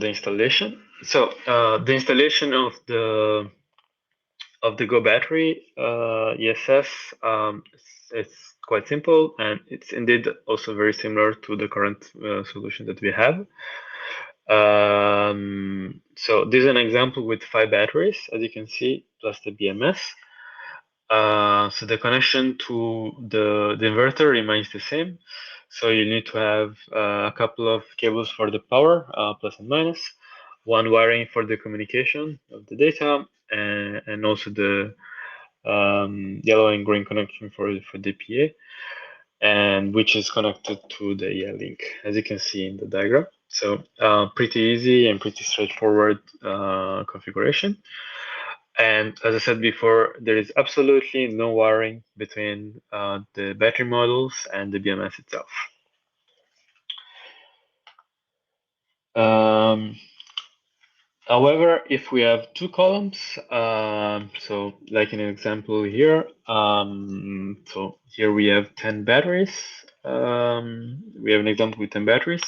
the installation. So the installation of the GO Battery ESS, it's quite simple, and it's indeed also very similar to the current solution that we have. So this is an example with 5 batteries, as you can see, plus the BMS. So the connection to the inverter remains the same. So you need to have a couple of cables for the power, plus and minus, one wiring for the communication of the data, and also the yellow and green connection for the PA, and which is connected to the link, as you can see in the diagram. So pretty easy and pretty straightforward configuration. And as I said before, there is absolutely no wiring between the battery models and the BMS itself. However, if we have 2 columns, so like in an example here, so here we have 10 batteries. We have an example with 10 batteries,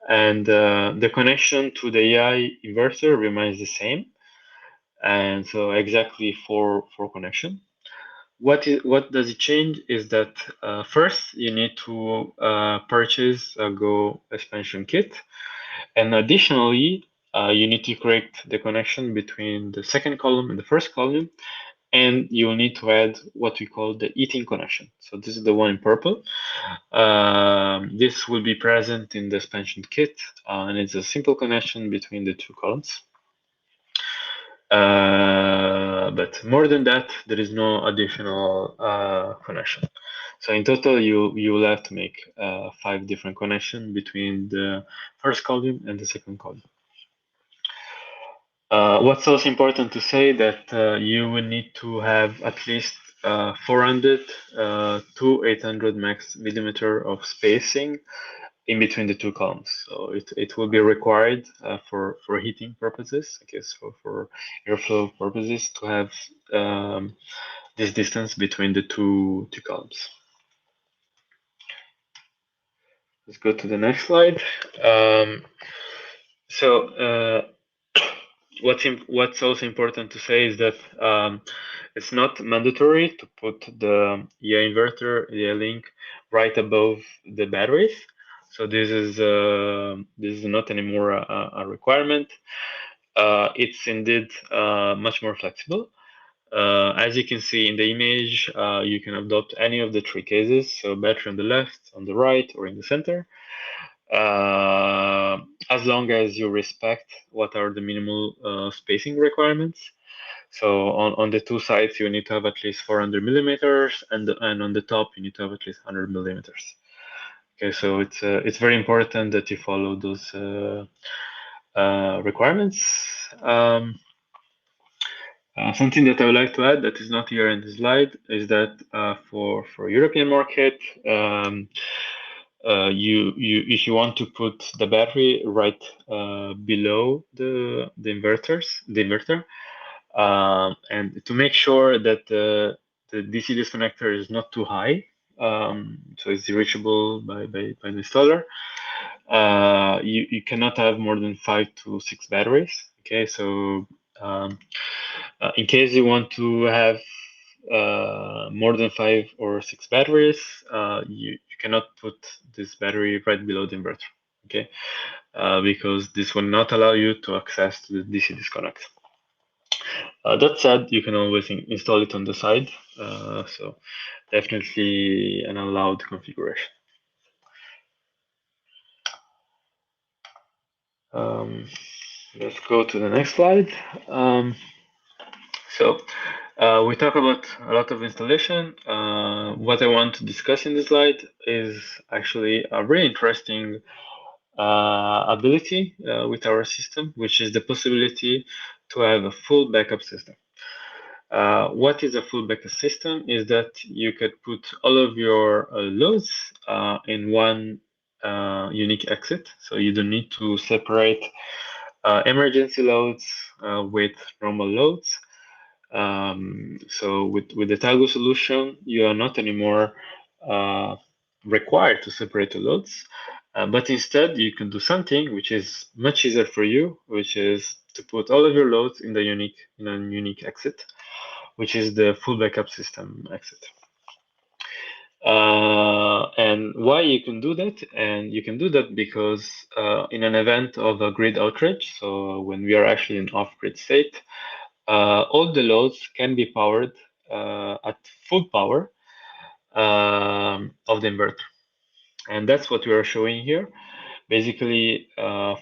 and the connection to the AI inverter remains the same. And so exactly 4 connection. What does it change is that first you need to purchase a GO expansion kit, and additionally you need to create the connection between the second column and the first column, and you will need to add what we call the heating connection. So this is the one in purple. This will be present in the expansion kit, and it's a simple connection between the 2 columns. But more than that, there is no additional connection. So in total, you will have to make 5 different connections between the first column and the second column. What's also important to say that you will need to have at least 400 to 800 max millimeter of spacing in between the 2 columns. So it will be required for heating purposes, I guess, for airflow purposes, to have this distance between the two columns. Let's go to the next slide. What's also important to say is that it's not mandatory to put the EA inverter, EA link right above the batteries. So this is not anymore a requirement. It's indeed much more flexible. As you can see in the image, you can adopt any of the 3 cases. So battery on the left, on the right, or in the center. As long as you respect what are the minimal spacing requirements. So on the 2 sides, you need to have at least 400 millimeters, and on the top, you need to have at least 100 millimeters. Okay, so it's very important that you follow those requirements. Something that I would like to add that is not here in the slide is that for European market, if you want to put the battery right below the inverter, and to make sure that the DC disconnector is not too high, so it's reachable by the installer, you cannot have more than 5 to 6 batteries. Okay, so in case you want to have more than 5 or 6 batteries, you cannot put this battery right below the inverter, okay? Because this will not allow you to access to the DC disconnect. That said, you can always install it on the side, so definitely an allowed configuration. Let's go to the next slide. We talk about a lot of installation. What I want to discuss in this slide is actually a really interesting ability with our system, which is the possibility to have a full backup system. What is a full backup system is that you could put all of your loads in one unique exit. So you don't need to separate emergency loads with normal loads. So with the Tigo solution, you are not anymore required to separate the loads. But instead, you can do something which is much easier for you, which is to put all of your loads in a unique exit, which is the full backup system exit. And why you can do that? And you can do that because in an event of a grid outage, so when we are actually in off-grid state, all the loads can be powered at full power of the inverter. And that's what we are showing here. Basically,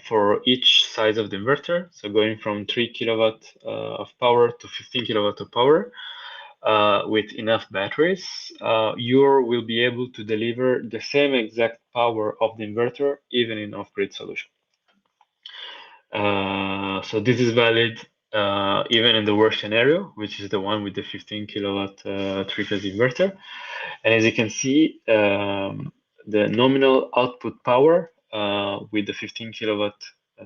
for each size of the inverter, so going from 3 kilowatt of power to 15 kilowatt of power, with enough batteries, you will be able to deliver the same exact power of the inverter even in off-grid solution. So this is valid even in the worst scenario, which is the one with the 15 kilowatt three-phase inverter. And as you can see, the nominal output power with the 15 kilowatt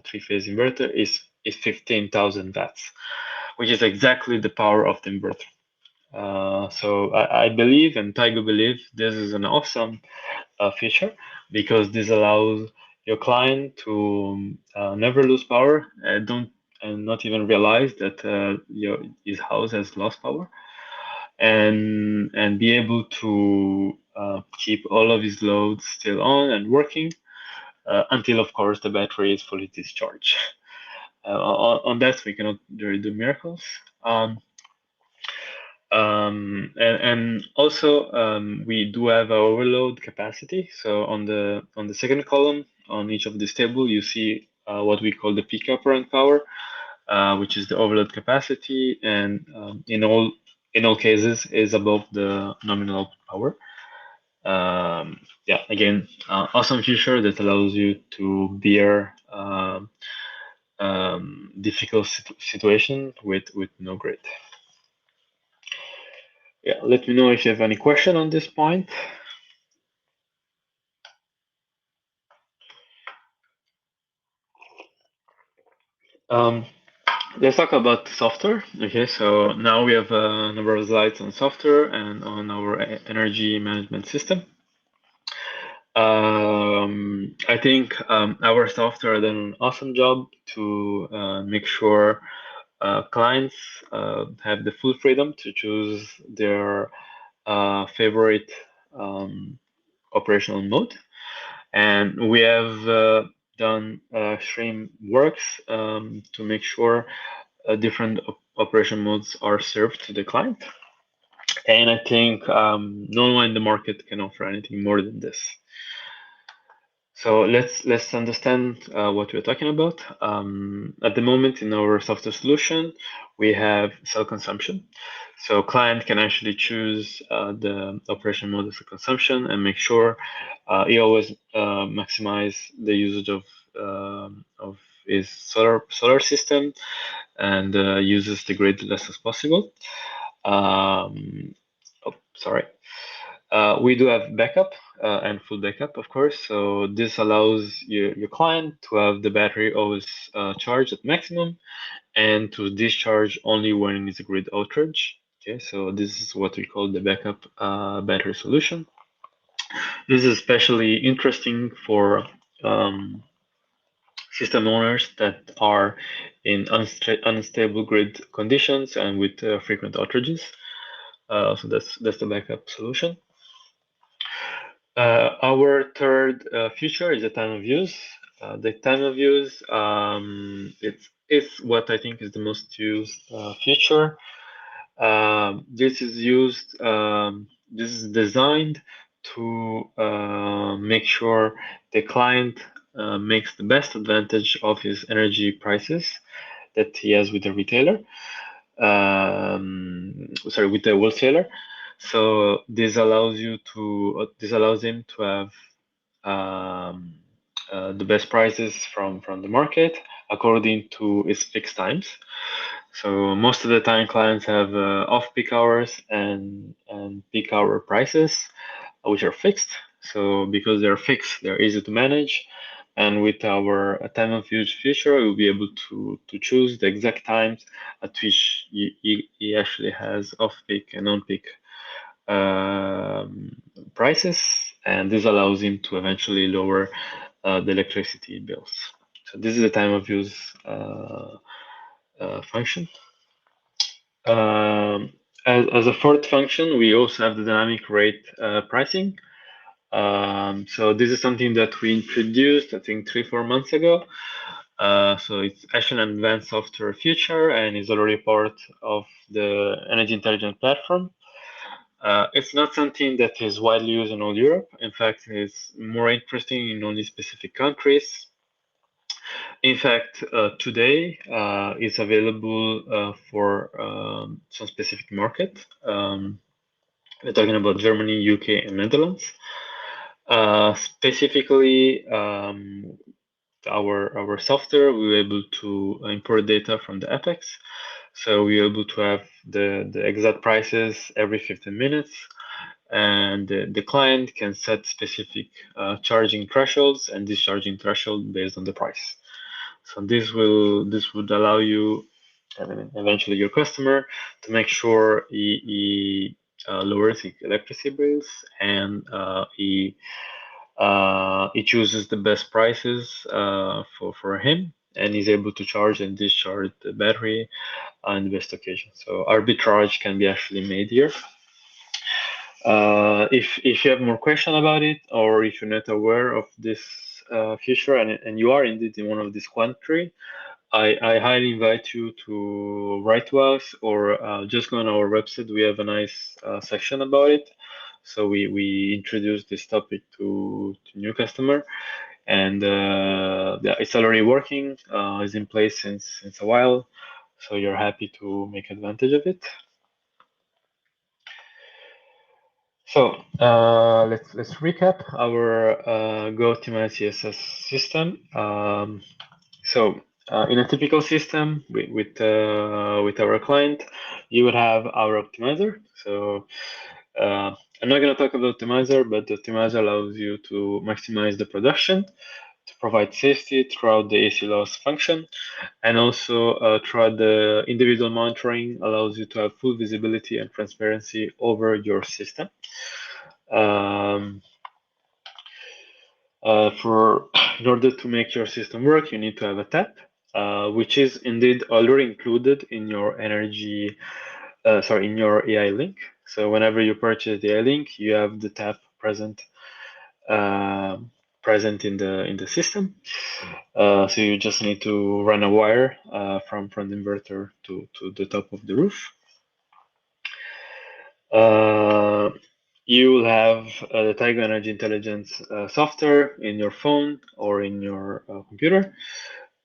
three-phase inverter is 15,000 watts, which is exactly the power of the inverter. So I believe, and Tigo believe, this is an awesome feature because this allows your client to never lose power, and not even realize that his house has lost power, and be able to keep all of his loads still on and working until, of course, the battery is fully discharged. On that, we cannot really do miracles. And also we do have a overload capacity. So on the second column on each of this table, you see what we call the peak operant power, which is the overload capacity, and in all cases is above the nominal power. Yeah, again, awesome feature that allows you to bear difficult situation with no grid. Yeah, let me know if you have any question on this point. Let's talk about software. Okay, so now we have a number of slides on software and on our energy management system. I think our software done an awesome job to make sure clients have the full freedom to choose their favorite operational mode. And we have done stream works to make sure different operation modes are served to the client. And I think no one in the market can offer anything more than this. So let's understand what we're talking about. At the moment in our software solution, we have cell consumption. So client can actually choose the operation mode as a consumption and make sure he always maximize the usage of his solar system and uses the grid less as possible. Sorry. We do have backup and full backup, of course. So this allows your client to have the battery always charged at maximum and to discharge only when it's a grid outage. Okay, so this is what we call the backup battery solution. This is especially interesting for system owners that are in unstable grid conditions and with frequent outages. So that's the backup solution. Our third feature is the time of use. The time of use it's what I think is the most used feature. This is used. This is designed to make sure the client makes the best advantage of his energy prices that he has with the retailer. Sorry, with the wholesaler. So this allows him to have the best prices from the market according to its fixed times. So most of the time, clients have off-peak hours and peak hour prices, which are fixed. So because they're fixed, they're easy to manage. And with our time of use feature, we'll be able to choose the exact times at which he actually has off-peak and on-peak prices, and this allows him to eventually lower the electricity bills. So this is the time of use function. As a fourth function, we also have the dynamic rate pricing. So this is something that we introduced, I think, 3-4 months ago. So it's actually an advanced software feature and is already part of the Energy Intelligence platform. It's not something that is widely used in all Europe. In fact, it's more interesting in only specific countries. In fact, today it's available for some specific market. We're talking about Germany, UK, and Netherlands. Specifically, our software, we were able to import data from the Apex. So we were able to have the exact prices every 15 minutes. And the client can set specific charging thresholds and discharging threshold based on the price. So this would allow you, and eventually your customer, to make sure he lowers his electricity bills and he chooses the best prices for him, and he's able to charge and discharge the battery on the best occasion. So arbitrage can be actually made here. If you have more question about it, or if you're not aware of this feature and you are indeed in one of these countries, I highly invite you to write to us or just go on our website. We have a nice section about it. So we introduced this topic to new customer, and yeah, it's already working. It's in place since a while, so you're happy to make advantage of it. So let's recap our GO Optimized ESS system. So in a typical system with our client, you would have our optimizer. So I'm not going to talk about optimizer, but the optimizer allows you to maximize the production, to provide safety throughout the AC loss function, and also throughout the individual monitoring allows you to have full visibility and transparency over your system. In order to make your system work, you need to have a tap, which is indeed already included in your energy, in your AI link. So whenever you purchase the AI link, you have the tap present in the system. So you just need to run a wire from the inverter to the top of the roof. You will have the Tigo Energy Intelligence software in your phone or in your computer,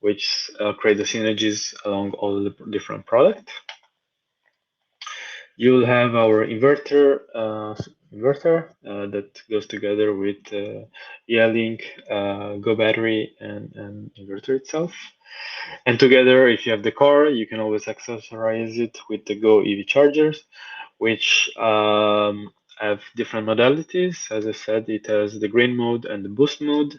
which create the synergies along all the different products. You will have our inverter that goes together with EI-Link, GO Battery, and inverter itself. And together, if you have the car, you can always accessorize it with the Go EV chargers, which have different modalities. As I said, it has the green mode and the boost mode.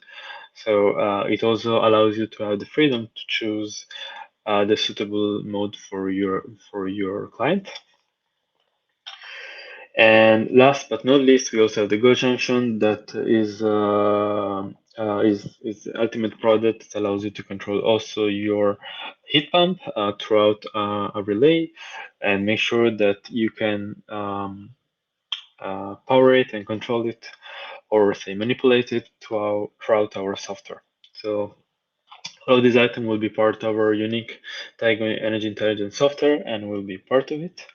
So it also allows you to have the freedom to choose the suitable mode for your client. And last but not least, we also have the Go Junction that is the ultimate product that allows you to control also your heat pump throughout a relay, and make sure that you can power it and control it, or say manipulate it throughout our software. So all of these items will be part of our unique Tigo Energy Intelligence software and will be part of it.